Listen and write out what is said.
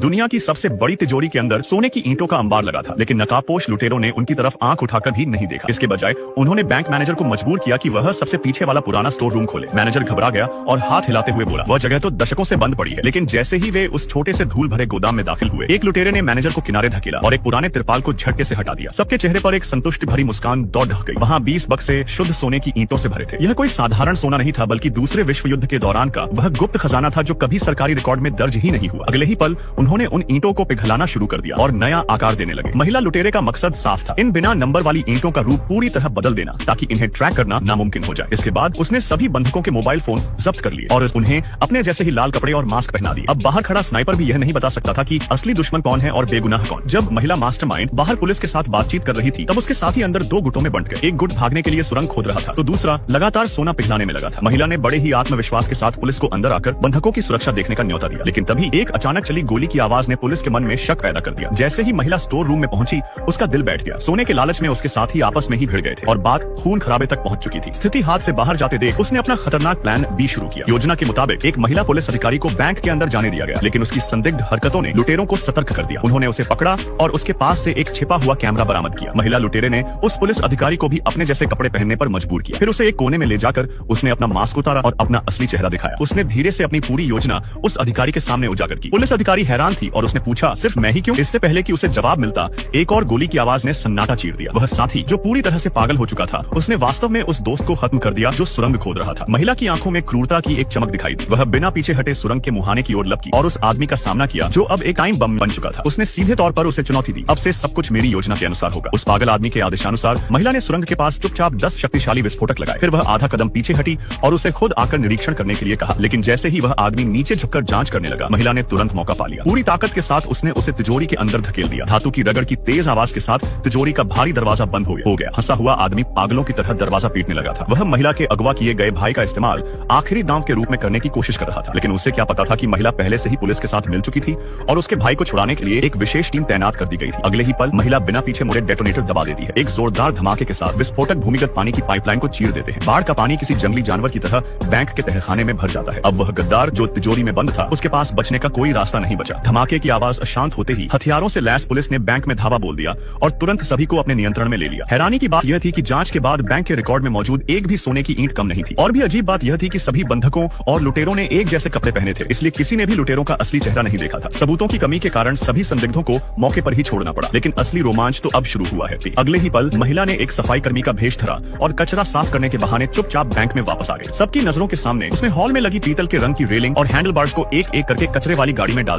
दुनिया की सबसे बड़ी तिजोरी के अंदर सोने की ईंटों का अंबार लगा था, लेकिन नकाबपोश लुटेरों ने उनकी तरफ आंख उठाकर भी नहीं देखा। इसके बजाय उन्होंने बैंक मैनेजर को मजबूर किया कि वह सबसे पीछे वाला पुराना स्टोर रूम खोले। मैनेजर घबरा गया और हाथ हिलाते हुए बोला, वह जगह तो दशकों से बंद पड़ी है। लेकिन जैसे ही वे उस छोटे से धूल भरे गोदाम में दाखिल हुए, एक लुटेरे ने मैनेजर को किनारे धकेला और एक पुराने तिरपाल को झटके से हटा दिया। सबके चेहरे पर एक संतुष्टि भरी मुस्कान दौड़ ढह गई। वहाँ 20 बक्से शुद्ध सोने की ईंटों से भरे थे। यह कोई साधारण सोना नहीं था, बल्कि दूसरे विश्व युद्ध के दौरान का वह गुप्त खजाना था जो कभी सरकारी रिकॉर्ड में दर्ज ही नहीं हुआ। अगले ही पल उन्होंने उन ईंटों को पिघलाना शुरू कर दिया और नया आकार देने लगे। महिला लुटेरे का मकसद साफ था, इन बिना नंबर वाली ईंटों का रूप पूरी तरह बदल देना ताकि इन्हें ट्रैक करना नामुमकिन हो जाए। इसके बाद उसने सभी बंधकों के मोबाइल फोन जब्त कर लिए और उन्हें अपने जैसे ही लाल कपड़े और मास्क पहना दिए। अब बाहर खड़ा स्नाइपर भी यह नहीं बता सकता था कि असली दुश्मन कौन है और बेगुनाह कौन। जब महिला मास्टरमाइंड बाहर पुलिस के साथ बातचीत कर रही थी, तब उसके साथी अंदर दो गुटों में बंट गए। एक गुट भागने के लिए सुरंग खोद रहा था तो दूसरा लगातार सोना पिघलाने में लगा था। महिला ने बड़े ही आत्मविश्वास के साथ पुलिस को अंदर आकर बंधकों की सुरक्षा देखने का न्योता दिया, लेकिन तभी एक अचानक चली गोली की आवाज ने पुलिस के मन में शक पैदा कर दिया। जैसे ही महिला स्टोर रूम में पहुंची, उसका दिल बैठ गया। सोने के लालच में उसके साथी आपस में ही भिड़ गए थे और बात खून खराबे तक पहुंच चुकी थी। स्थिति हाथ से बाहर जाते देख उसने अपना खतरनाक प्लान बी शुरू किया। योजना के मुताबिक एक महिला पुलिस अधिकारी को बैंक के अंदर जाने दिया गया, लेकिन उसकी संदिग्ध हरकतों ने लुटेरों को सतर्क कर दिया। उन्होंने उसे पकड़ा और उसके पास से एक छिपा हुआ कैमरा बरामद किया। महिला लुटेरे ने उस पुलिस अधिकारी को भी अपने जैसे कपड़े पहनने पर मजबूर किया। फिर उसे एक कोने में ले जाकर उसने अपना मास्क उतारा और अपना असली चेहरा दिखाया। उसने धीरे से अपनी पूरी योजना उस अधिकारी के सामने उजागर की। पुलिस अधिकारी हैरान थी और उसने पूछा, सिर्फ मैं ही क्यों? इससे पहले कि उसे जवाब मिलता, एक और गोली की आवाज ने सन्नाटा चीर दिया। वह साथी जो पूरी तरह से पागल हो चुका था, उसने वास्तव में उस दोस्त को खत्म कर दिया जो सुरंग खोद रहा था। महिला की आंखों में क्रूरता की एक चमक दिखाई दी। वह बिना पीछे हटे सुरंग के मुहाने की ओर लपकी और उस आदमी का सामना किया जो अब एक टाइम बम बन चुका था। उसने सीधे तौर पर उसे चुनौती दी, अब से सब कुछ मेरी योजना के अनुसार होगा। उस पागल आदमी के आदेशानुसार महिला ने सुरंग के पास चुपचाप 10 शक्तिशाली विस्फोटक लगाए। फिर वह आधा कदम पीछे हटी और उसे खुद आकर निरीक्षण करने के लिए कहा, लेकिन जैसे ही वह आदमी नीचे झुककर जांच करने लगा, महिला ने तुरंत मौका पा लिया। पूरी ताकत के साथ उसने उसे तिजोरी के अंदर धकेल दिया। धातु की रगड़ की तेज आवाज के साथ तिजोरी का भारी दरवाजा बंद हो गया। हंसा हुआ आदमी पागलों की तरह दरवाजा पीटने लगा था। वह महिला के अगवा किए गए भाई का इस्तेमाल आखिरी दांव के रूप में करने की कोशिश कर रहा था, लेकिन उसे क्या पता था कि महिला पहले से ही पुलिस के साथ मिल चुकी थी और उसके भाई को छुड़ाने के लिए एक विशेष टीम तैनात कर दी गई थी। अगले ही पल महिला बिना पीछे मुड़े डेटोनेटर दबा देती है। एक जोरदार धमाके के साथ विस्फोटक भूमिगत पानी की पाइपलाइन को चीर देते हैं। बाढ़ का पानी किसी जंगली जानवर की तरह बैंक के तहखाने में भर जाता है। अब वह गद्दार जो तिजोरी में बंद था, उसके पास बचने का कोई रास्ता नहीं बचा। धमाके की आवाज अशांत होते ही हथियारों से लैस पुलिस ने बैंक में धावा बोल दिया और तुरंत सभी को अपने नियंत्रण में ले लिया। हैरानी की बात यह थी कि जांच के बाद बैंक के रिकॉर्ड में मौजूद एक भी सोने की ईंट कम नहीं थी। और भी अजीब बात यह थी कि सभी बंधकों और लुटेरों ने एक जैसे कपड़े पहने थे, इसलिए किसी ने भी लुटेरों का असली चेहरा नहीं देखा था। सबूतों की कमी के कारण सभी संदिग्धों को मौके पर ही छोड़ना पड़ा, लेकिन असली रोमांच तो अब शुरू हुआ है। अगले ही पल महिला ने एक सफाई कर्मी का भेष धरा और कचरा साफ करने के बहाने चुपचाप बैंक में वापस आ गई। सबकी नजरों के सामने उसने हॉल में लगी पीतल के रंग की रेलिंग और हैंडल बार्स को एक एक करके कचरे वाली गाड़ी में डाल